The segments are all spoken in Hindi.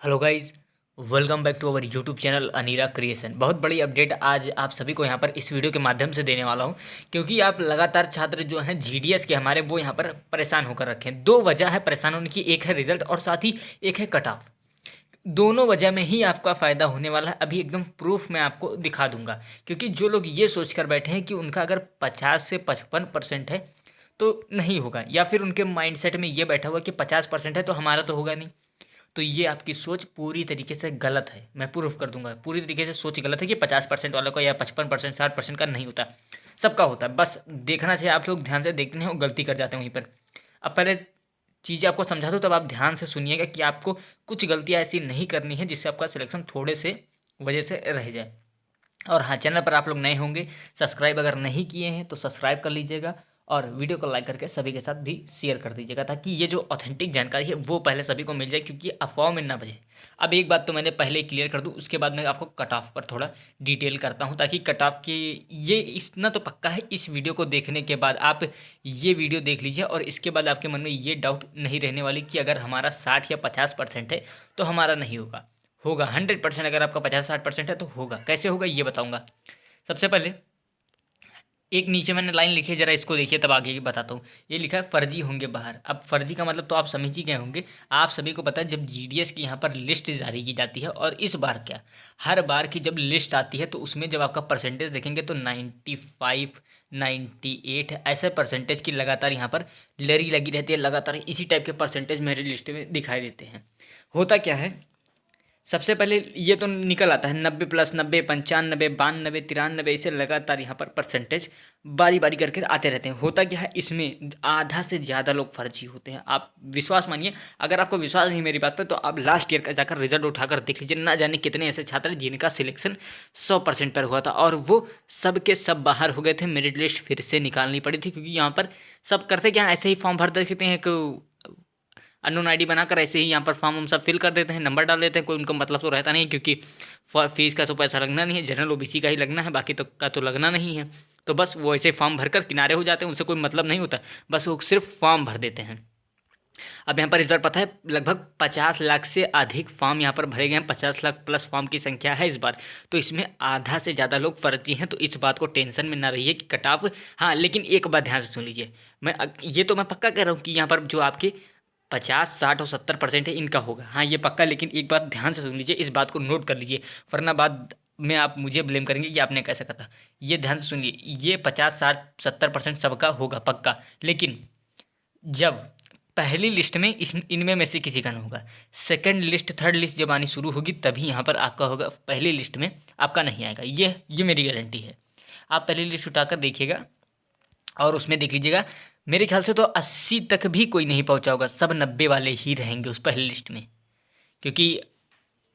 Hello guys, welcome back to our YouTube channel Anira creation. बहुत बड़ी अपडेट आज आप सभी को यहाँ पर इस वीडियो के माध्यम से देने वाला हूँ, क्योंकि आप लगातार छात्र जो हैं जीडीएस के हमारे वो यहाँ पर परेशान होकर रखे हैं। दो वजह है परेशान होने की, एक है रिजल्ट और साथ ही एक है कट ऑफ। दोनों वजह में ही आपका फ़ायदा होने वाला है। अभी एकदम प्रूफ मैं आपको दिखा दूंगा, क्योंकि जो लोग ये सोच कर बैठे हैं कि उनका अगर 50 से 55% है तो नहीं होगा, या फिर उनके माइंडसेट में ये बैठा हुआ कि 50% है तो हमारा तो होगा नहीं, तो ये आपकी सोच पूरी तरीके से गलत है। मैं प्रूफ कर दूंगा, पूरी तरीके से सोच गलत है कि 50% वालों का या 55% 60% का नहीं होता, सबका होता है। बस देखना चाहिए, आप लोग ध्यान से देखते हैं और गलती कर जाते हैं वहीं पर। अब पहले चीज़ें आपको समझा दो, तब आप ध्यान से सुनिएगा कि आपको कुछ गलतियाँ ऐसी नहीं करनी है जिससे आपका सिलेक्शन थोड़े से वजह से रह जाए। और हाँ, चैनल पर आप लोग नए होंगे, सब्सक्राइब अगर नहीं किए हैं तो सब्सक्राइब कर लीजिएगा और वीडियो को लाइक करके सभी के साथ भी शेयर कर दीजिएगा, ताकि ये जो ऑथेंटिक जानकारी है वो पहले सभी को मिल जाए, क्योंकि अफवाह में ना बजे। अब एक बात तो मैंने पहले क्लियर कर दूँ, उसके बाद मैं आपको कट ऑफ पर थोड़ा डिटेल करता हूँ, ताकि कट ऑफ की ये इतना तो पक्का है, इस वीडियो को देखने के बाद आप ये वीडियो देख लीजिए और इसके बाद आपके मन में ये डाउट नहीं रहने वाली कि अगर हमारा 60 या 50% है तो हमारा नहीं होगा। होगा 100%। अगर आपका 50-60% है तो होगा। कैसे होगा ये बताऊंगा। सबसे पहले एक नीचे मैंने लाइन लिखी है, जरा इसको देखिए तब आगे की बताता हूँ। ये लिखा है फर्जी होंगे बाहर। अब फर्जी का मतलब तो आप समझ ही गए होंगे। आप सभी को पता है जब जीडीएस की यहाँ पर लिस्ट जारी की जाती है, और इस बार क्या, हर बार की जब लिस्ट आती है तो उसमें जब आपका परसेंटेज देखेंगे तो 95 98 ऐसे परसेंटेज की लगातार यहाँ पर लरी लगी रहती है। लगातार इसी टाइप के परसेंटेज मेरी लिस्ट में दिखाई देते हैं। होता क्या है, सबसे पहले ये तो निकल आता है 90+90 95 92 93, इसे लगातार यहाँ पर परसेंटेज बारी बारी करके आते रहते हैं। होता क्या है, इसमें आधा से ज़्यादा लोग फर्जी होते हैं। आप विश्वास मानिए, अगर आपको विश्वास नहीं मेरी बात पर तो आप लास्ट ईयर का जाकर रिजल्ट उठाकर देख लीजिए। ना जाने कितने ऐसे छात्र हैं जिनका सिलेक्शन 100% पर हुआ था और वो सब के सब बाहर हो गए थे। मेरिट लिस्ट फिर से निकालनी पड़ी थी, क्योंकि यहाँ पर सब करते क्या, ऐसे ही फॉर्म भर देते हैं कि अननोन आईडी बनाकर ऐसे ही यहाँ पर फॉर्म हम सब फिल कर देते हैं, नंबर डाल देते हैं। कोई उनका मतलब तो रहता नहीं, क्योंकि फीस का तो पैसा लगना नहीं है, जनरल ओबीसी का ही लगना है, बाकी तो का तो लगना नहीं है। तो बस वो ऐसे फॉर्म भरकर किनारे हो जाते हैं, उनसे कोई मतलब नहीं होता, बस वो सिर्फ फॉर्म भर देते हैं। अब यहाँ पर इस बार पता है लगभग 50 लाख से अधिक फॉर्म यहाँ पर भरे गए हैं। 50 लाख प्लस फॉर्म की संख्या है इस बार, तो इसमें आधा से ज़्यादा लोग फर्जी हैं। तो इस बात को टेंशन में ना रहिए कि कट ऑफ। हाँ, लेकिन एक बात ध्यान से सुन लीजिए, ये तो मैं पक्का कह रहा हूँ कि यहाँ पर जो आपके 50 60 और 70% है इनका होगा। हाँ, ये पक्का। लेकिन एक बात ध्यान से सुन लीजिए, इस बात को नोट कर लीजिए, वरना बाद में आप मुझे ब्लेम करेंगे कि आपने कैसे कहा। ये ध्यान से सुनिए, ये 50 60 70% सबका होगा पक्का, लेकिन जब पहली लिस्ट में इनमें में से किसी का ना होगा, सेकंड लिस्ट थर्ड लिस्ट जब आनी शुरू होगी तभी यहाँ पर आपका होगा। पहली लिस्ट में आपका नहीं आएगा, ये मेरी गारंटी है। आप पहली लिस्ट उठाकर देखिएगा और उसमें देख लीजिएगा, मेरे ख्याल से तो 80 तक भी कोई नहीं पहुंचा होगा, सब 90 वाले ही रहेंगे उस पहली लिस्ट में, क्योंकि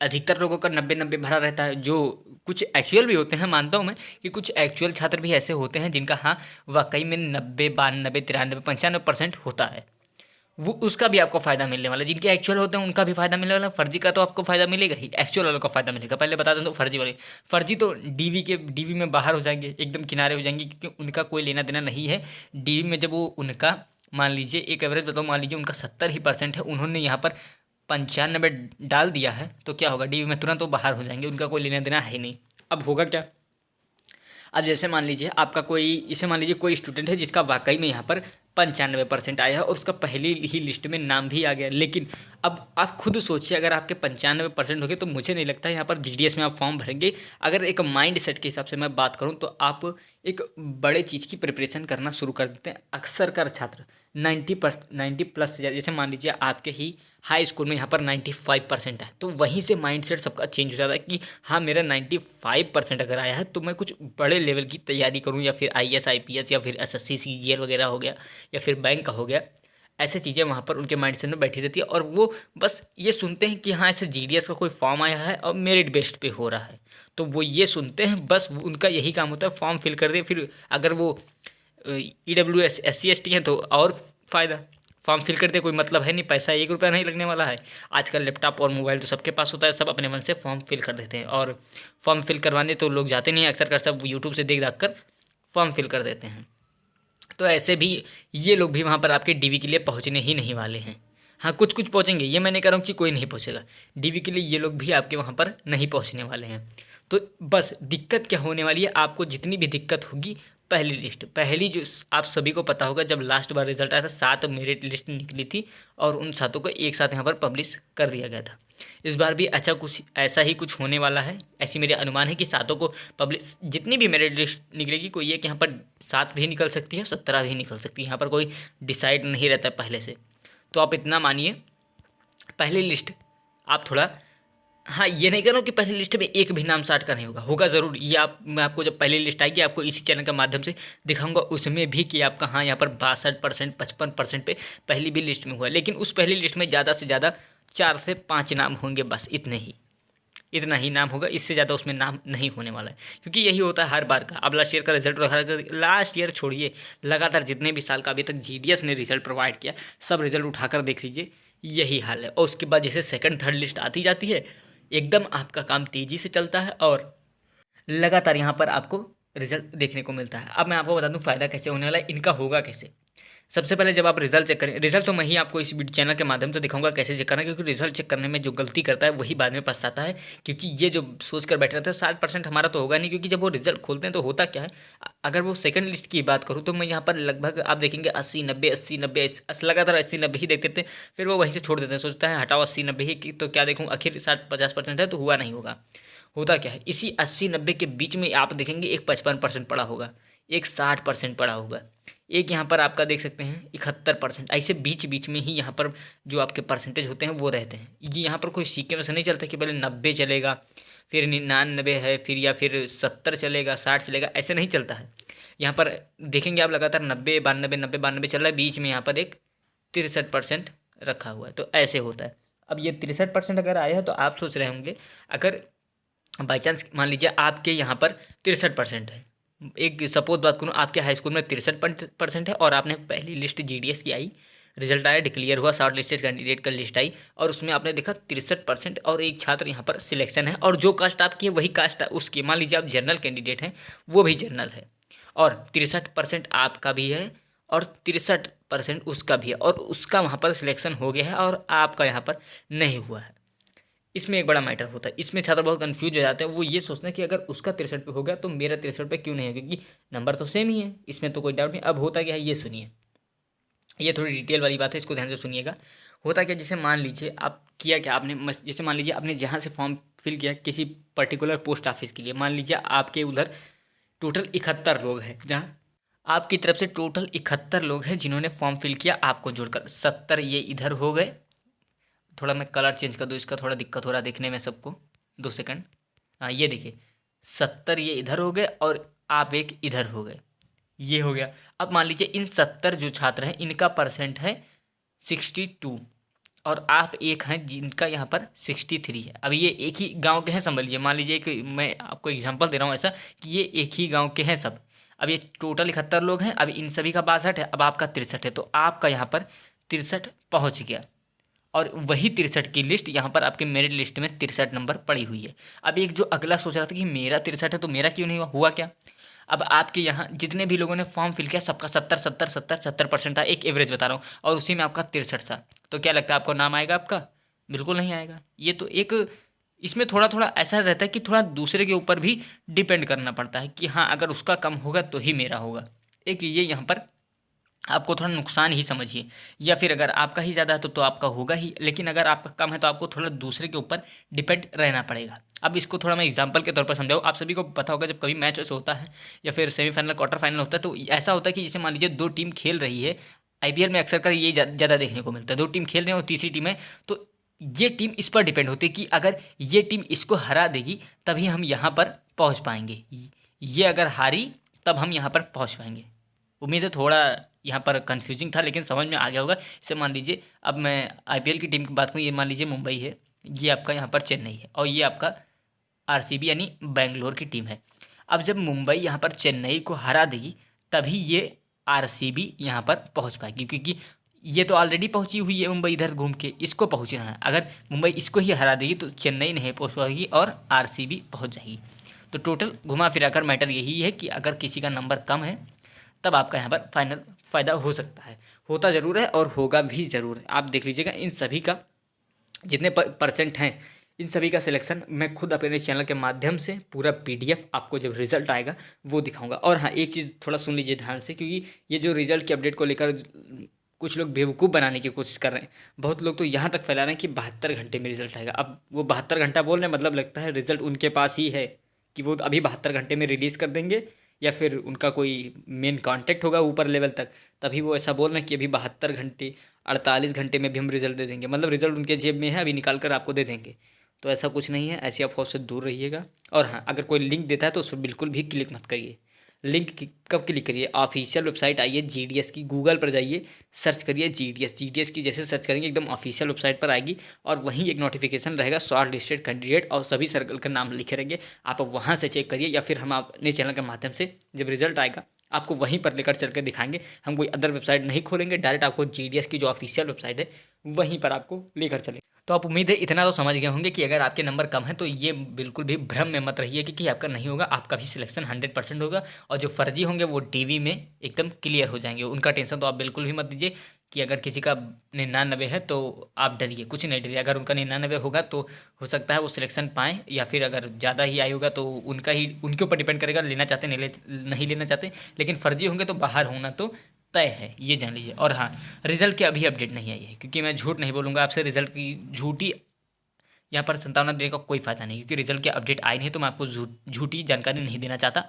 अधिकतर लोगों का 90-90 भरा रहता है। जो कुछ एक्चुअल भी होते हैं, मानता हूँ मैं कि कुछ एक्चुअल छात्र भी ऐसे होते हैं जिनका हाँ वाकई में 90 92 93 95% होता है। वो उसका भी आपको फ़ायदा मिलने वाला है। जिनके एक्चुअल होते हैं उनका भी फ़ायदा मिलने वाला है। फर्जी का तो आपको फ़ायदा मिलेगा ही, एक्चुअल वालों का फ़ायदा मिलेगा। पहले बता दें तो फर्जी तो डीवी में बाहर हो जाएंगे, एकदम किनारे हो जाएंगे, क्योंकि उनका कोई लेना देना नहीं है डीवी में। जब वो उनका मान लीजिए एक एवरेज बताओ, मान लीजिए उनका 70 ही परसेंट है, उन्होंने यहाँ पर 95 डाल दिया है, तो क्या होगा, डीवी में तुरंत वो बाहर हो जाएंगे, उनका कोई लेना देना है नहीं। अब होगा क्या, अब जैसे मान लीजिए आपका कोई, इसे मान लीजिए कोई स्टूडेंट है जिसका वाकई में यहाँ पर 95% आया है और उसका पहली ही लिस्ट में नाम भी आ गया, लेकिन अब आप खुद सोचिए, अगर आपके 95% हो गए तो मुझे नहीं लगता यहाँ पर जीडीएस में आप फॉर्म भरेंगे। अगर एक माइंड सेट के हिसाब से मैं बात करूँ तो आप एक बड़े चीज़ की प्रिपरेशन करना शुरू कर देते हैं। अक्सर कर छात्र 90+ से ज़्यादा, जैसे मान लीजिए आपके ही हाई स्कूल में यहाँ पर 95% है, तो वहीं से माइंडसेट सबका चेंज हो जाता है कि हाँ मेरा 95% अगर आया है तो मैं कुछ बड़े लेवल की तैयारी करूँ, या फिर आईएएस आईपीएस या फिर एसएससी सीजीएल वगैरह हो गया, या फिर बैंक का हो गया। ऐसे चीज़ें वहाँ पर उनके माइंडसेट में बैठी रहती है, और वो बस ये सुनते हैं कि हाँ ऐसे जीडीएस का कोई फॉर्म आया है और मेरिट बेस्ड पे हो रहा है, तो वो ये सुनते हैं, बस उनका यही काम होता है फॉर्म फिल कर दे। फिर अगर वो EWS SC ST हैं तो और फ़ायदा, फॉर्म फिल करते कोई मतलब है नहीं, पैसा 1 रुपया नहीं लगने वाला है। आजकल लैपटॉप और मोबाइल तो सबके पास होता है, सब अपने मन से फॉर्म फिल कर देते हैं। और फॉर्म फिल करवाने तो लोग जाते नहीं हैं, अक्सर कर सब यूट्यूब से देख दाख कर फॉर्म फिल कर देते हैं। तो ऐसे भी ये लोग भी वहाँ पर आपके डीवी के लिए पहुँचने ही नहीं वाले हैं। हाँ, कुछ कुछ पहुँचेंगे, ये मैं नहीं कह रहा हूँ कि कोई नहीं पहुँचेगा। डीवी के लिए ये लोग भी आपके वहाँ पर नहीं पहुँचने वाले हैं। तो बस दिक्कत क्या होने वाली है, आपको जितनी भी दिक्कत होगी, पहली लिस्ट पहली जो आप सभी को पता होगा, जब लास्ट बार रिजल्ट आया था 7 मेरिट लिस्ट निकली थी और उन 7 को एक साथ यहाँ पर पब्लिश कर दिया गया था। इस बार भी अच्छा कुछ ऐसा ही कुछ होने वाला है, ऐसी मेरे अनुमान है कि 7 को पब्लिश, जितनी भी मेरिट लिस्ट निकलेगी, कोई ये कि यहाँ पर 7 भी निकल सकती है, 17 भी निकल सकती है, यहाँ पर कोई डिसाइड नहीं रहता है पहले से। तो आप इतना मानिए, पहली लिस्ट आप थोड़ा, हाँ, ये नहीं कह रहा हूँ कि पहली लिस्ट में एक भी नाम 60 का नहीं होगा, होगा ज़रूर। ये मैं आपको जब पहली लिस्ट आएगी आपको इसी चैनल के माध्यम से दिखाऊंगा, उसमें भी कि आपका हाँ यहाँ पर 62%, 55% पे पहली भी लिस्ट में हुआ। लेकिन उस पहली लिस्ट में ज़्यादा से ज़्यादा 4 से 5 नाम होंगे, बस इतना ही नाम होगा, इससे ज़्यादा उसमें नाम नहीं होने वाला है, क्योंकि यही होता है हर बार का। अब लास्ट ईयर का रिजल्ट, लास्ट ईयर छोड़िए, लगातार जितने भी साल का अभी तक जीडीएस ने रिजल्ट प्रोवाइड किया, सब रिजल्ट उठाकर देख लीजिए, यही हाल है। और उसके बाद जैसे सेकंड थर्ड लिस्ट आती जाती है, एकदम आपका काम तेज़ी से चलता है और लगातार यहाँ पर आपको रिजल्ट देखने को मिलता है। अब मैं आपको बता दूँ फ़ायदा कैसे होने वाला है, इनका होगा कैसे। सबसे पहले जब आप रिजल्ट चेक करें, रिजल्ट तो मैं ही आपको इस चैनल के माध्यम से दिखाऊंगा कैसे चेक करना है, क्योंकि रिजल्ट चेक करने में जो गलती करता है वही बाद में पछताता है। क्योंकि ये जो सोच कर बैठे रहते हैं 60% हमारा तो होगा नहीं, क्योंकि जब वो रिजल्ट खोलते हैं तो होता क्या है, अगर वो सेकंड लिस्ट की बात करूँ तो मैं यहाँ पर लगभग आप देखेंगे 80-90, 80-90, लगातार 80-90 ही देखते थे, फिर वो वहीं से छोड़ देते हैं, सोचता है हटाओ 80-90 ही तो क्या देखूँ, आखिर 60-50% है तो हुआ नहीं होगा। होता क्या है, इसी 80-90 के बीच में आप देखेंगे एक 55% पड़ा होगा, एक 60% पड़ा होगा, एक यहाँ पर आपका देख सकते हैं 71%। ऐसे बीच बीच में ही यहाँ पर जो आपके परसेंटेज होते हैं वो रहते हैं। ये यहाँ पर कोई सीक्वेंस नहीं चलता कि पहले 90 चलेगा, फिर 99 है, फिर या फिर 70 चलेगा, 60 चलेगा, ऐसे नहीं चलता है। यहाँ पर देखेंगे आप लगातार 90, 92, 90, 92 चल रहा है, बीच में यहाँ पर एक 63% रखा हुआ है, तो ऐसे होता है। अब ये 63% अगर आया है तो आप सोच रहे होंगे, अगर बाई चांस मान लीजिए आपके यहाँ पर 63% है, एक सपोज बात करूँ, आपके हाई स्कूल में 63% है और आपने पहली लिस्ट जीडीएस की आई, रिजल्ट आया, डिक्लेयर हुआ, शॉर्ट लिस्टेड कैंडिडेट का लिस्ट आई और उसमें आपने देखा 63% और एक छात्र यहाँ पर सिलेक्शन है, और जो कास्ट आपकी है वही कास्ट है उसकी, मान लीजिए आप जनरल कैंडिडेट हैं, वो भी जनरल है, और 63% आपका भी है और 63% उसका भी है, और उसका वहाँ पर सिलेक्शन हो गया है और आपका यहाँ पर नहीं हुआ है। इसमें एक बड़ा मैटर होता है, इसमें छात्र बहुत कंफ्यूज हो जाते हैं, वो ये सोचते हैं कि अगर उसका 63 पे हो गया तो मेरा 63 पे क्यों नहीं है, क्योंकि नंबर तो सेम ही है, इसमें तो कोई डाउट नहीं। अब होता क्या है ये सुनिए, ये थोड़ी डिटेल वाली बात है, इसको ध्यान से सुनिएगा। होता क्या, जैसे मान लीजिए आप किया क्या आपने, जैसे मान लीजिए आपने जहाँ से फॉर्म फिल किया किसी पर्टिकुलर पोस्ट ऑफिस के लिए, मान लीजिए आपके उधर टोटल 71 लोग हैं, जहाँ आपकी तरफ से टोटल 71 लोग हैं जिन्होंने फॉर्म फिल किया, आपको जोड़कर 70 ये इधर हो गए। थोड़ा मैं कलर चेंज कर दूँ, इसका थोड़ा दिक्कत हो रहा है देखने में सबको, 2 सेकंड। हाँ, ये देखिए 70 ये इधर हो गए और आप एक इधर हो गए, ये हो गया। अब मान लीजिए इन 70 जो छात्र हैं इनका परसेंट है 62 और आप एक हैं जिनका यहाँ पर 63 है। अब ये एक ही गांव के हैं, समझ लीजिए, मान लीजिए कि मैं आपको एग्जांपल दे रहा हूँ ऐसा कि ये एक ही गांव के हैं सब। अब ये टोटल 71 लोग हैं, अब इन सभी का 62 है, अब आपका 63 है, तो आपका यहाँ पर 63 पहुँच गया और वही 63 की लिस्ट यहाँ पर आपके मेरिट लिस्ट में 63 नंबर पड़ी हुई है। अब एक जो अगला सोच रहा था कि मेरा 63 है तो मेरा क्यों नहीं हुआ, हुआ क्या, अब आपके यहाँ जितने भी लोगों ने फॉर्म फिल किया सबका 70-70-70-70% था, एक एवरेज बता रहा हूँ, और उसी में आपका 63 था, तो क्या लगता है आपको नाम आएगा आपका, बिल्कुल नहीं आएगा। ये तो एक इसमें थोड़ा थोड़ा ऐसा रहता है कि थोड़ा दूसरे के ऊपर भी डिपेंड करना पड़ता है कि हाँ अगर उसका कम होगा तो ही मेरा होगा, एक ये यहाँ पर आपको थोड़ा नुकसान ही समझिए, या फिर अगर आपका ही ज़्यादा है तो आपका होगा ही, लेकिन अगर आपका कम है तो आपको थोड़ा दूसरे के ऊपर डिपेंड रहना पड़ेगा। अब इसको थोड़ा मैं एग्जांपल के तौर पर समझाऊँ, आप सभी को पता होगा जब कभी मैच वैच होता है या फिर सेमीफाइनल क्वार्टर फाइनल होता है तो ऐसा होता है कि जैसे मान लीजिए 2 टीम खेल रही है, आईपीएल में अक्सर कर ये ज़्यादा देखने को मिलता है, 2 टीम खेल रहे हैं और तीसरी टीम है, तो ये टीम इस पर डिपेंड होती है कि अगर ये टीम इसको हरा देगी तभी हम यहाँ पर पहुँच पाएंगे, ये अगर हारी तब हम यहाँ पर पहुँच पाएंगे। उम्मीद है थोड़ा यहाँ पर कन्फ्यूजिंग था लेकिन समझ में आ गया होगा। इसे मान लीजिए अब मैं आईपीएल की टीम की बात करूँ, ये मान लीजिए मुंबई है, ये आपका यहाँ पर चेन्नई है और ये आपका आरसीबी यानी बेंगलोर की टीम है। अब जब मुंबई यहाँ पर चेन्नई को हरा देगी तभी ये आरसीबी यहाँ पर पहुँच पाएगी, क्योंकि ये तो ऑलरेडी पहुँची हुई है मुंबई, इधर घूम के इसको पहुँचना है। अगर मुंबई इसको ही हरा देगी तो चेन्नई नहीं पहुँच पाएगी और आरसीबी पहुँच जाएगी। तो टोटल घुमा फिरा कर मैटर यही है कि अगर किसी का नंबर कम है तब आपका यहाँ पर फाइनल फ़ायदा हो सकता है। होता ज़रूर है और होगा भी ज़रूर है। आप देख लीजिएगा इन सभी का जितने परसेंट हैं, इन सभी का सिलेक्शन मैं खुद अपने चैनल के माध्यम से पूरा पीडीएफ आपको जब रिजल्ट आएगा वो दिखाऊंगा। और हाँ, एक चीज़ थोड़ा सुन लीजिए ध्यान से, क्योंकि ये जो रिजल्ट की अपडेट को लेकर कुछ लोग बेवकूफ़ बनाने की कोशिश कर रहे हैं। बहुत लोग तो यहाँ तक फैला रहे हैं कि 72 घंटे में रिजल्ट आएगा। अब वो 72 घंटा बोल रहे हैं, मतलब लगता है रिजल्ट उनके पास ही है कि वो अभी 72 घंटे में रिलीज़ कर देंगे, या फिर उनका कोई मेन कांटेक्ट होगा ऊपर लेवल तक, तभी वो ऐसा बोल रहे हैं कि अभी 72 घंटे 48 घंटे में भी हम रिजल्ट दे देंगे, मतलब रिजल्ट उनके जेब में है, अभी निकाल कर आपको दे देंगे। तो ऐसा कुछ नहीं है, ऐसी अफवाह से दूर रहिएगा। और हाँ, अगर कोई लिंक देता है तो उस पर बिल्कुल भी क्लिक मत करिए। लिंक कब क्लिक करिए, ऑफिशियल वेबसाइट आइए जीडीएस की, गूगल पर जाइए, सर्च करिए जीडीएस की, जैसे सर्च करेंगे एकदम ऑफिशियल वेबसाइट पर आएगी, और वहीं एक नोटिफिकेशन रहेगा शॉर्ट लिस्टेड कैंडिडेट, और सभी सर्कल का नाम लिखे रहेंगे। आप वहाँ से चेक करिए, या फिर हम अपने चैनल के माध्यम से जब रिजल्ट आएगा आपको वहीं पर लेकर चल कर दिखाएंगे। हम कोई अदर वेबसाइट नहीं खोलेंगे, डायरेक्ट आपको जीडीएस की जो ऑफिशियल वेबसाइट है वहीं पर आपको लेकर चलेंगे। तो आप उम्मीद है इतना तो समझ गए होंगे कि अगर आपके नंबर कम है तो ये बिल्कुल भी भ्रम में मत रहिए कि आपका नहीं होगा, आपका भी सिलेक्शन 100% होगा। और जो फर्जी होंगे वो टीवी में एकदम क्लियर हो जाएंगे, उनका टेंशन तो आप बिल्कुल भी मत दीजिए। कि अगर किसी का 99 है तो आप डरिए, कुछ नहीं डरिए। अगर उनका 99 होगा तो हो सकता है वो सिलेक्शन पाएँ, या फिर अगर ज़्यादा ही आई होगा तो उनके ऊपर डिपेंड करेगा, लेना चाहते नहीं लेना चाहते। लेकिन फर्जी होंगे तो बाहर होना तो तय है, ये जान लीजिए। और हाँ, रिजल्ट की अभी अपडेट नहीं आई है, क्योंकि मैं झूठ नहीं बोलूँगा आपसे, रिजल्ट की झूठी यहाँ पर संभावना देने का कोई फ़ायदा नहीं, क्योंकि रिजल्ट की अपडेट आई नहीं तो मैं आपको झूठी जानकारी नहीं देना चाहता।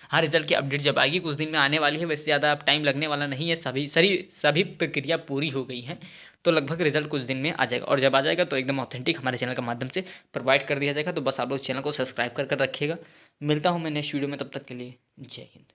हाँ, रिजल्ट की अपडेट जब आएगी कुछ दिन में आने वाली है, वैसे ज़्यादा टाइम लगने वाला नहीं है, सभी प्रक्रिया पूरी हो गई हैं, तो लगभग रिजल्ट कुछ दिन में आ जाएगा। और जब आ जाएगा तो एकदम ऑथेंटिक हमारे चैनल के माध्यम से प्रोवाइड कर दिया जाएगा। तो बस आप लोग चैनल को सब्सक्राइब कर रखिएगा। मिलता हूँ मैं नेक्स्ट वीडियो में, तब तक के लिए जय हिंद।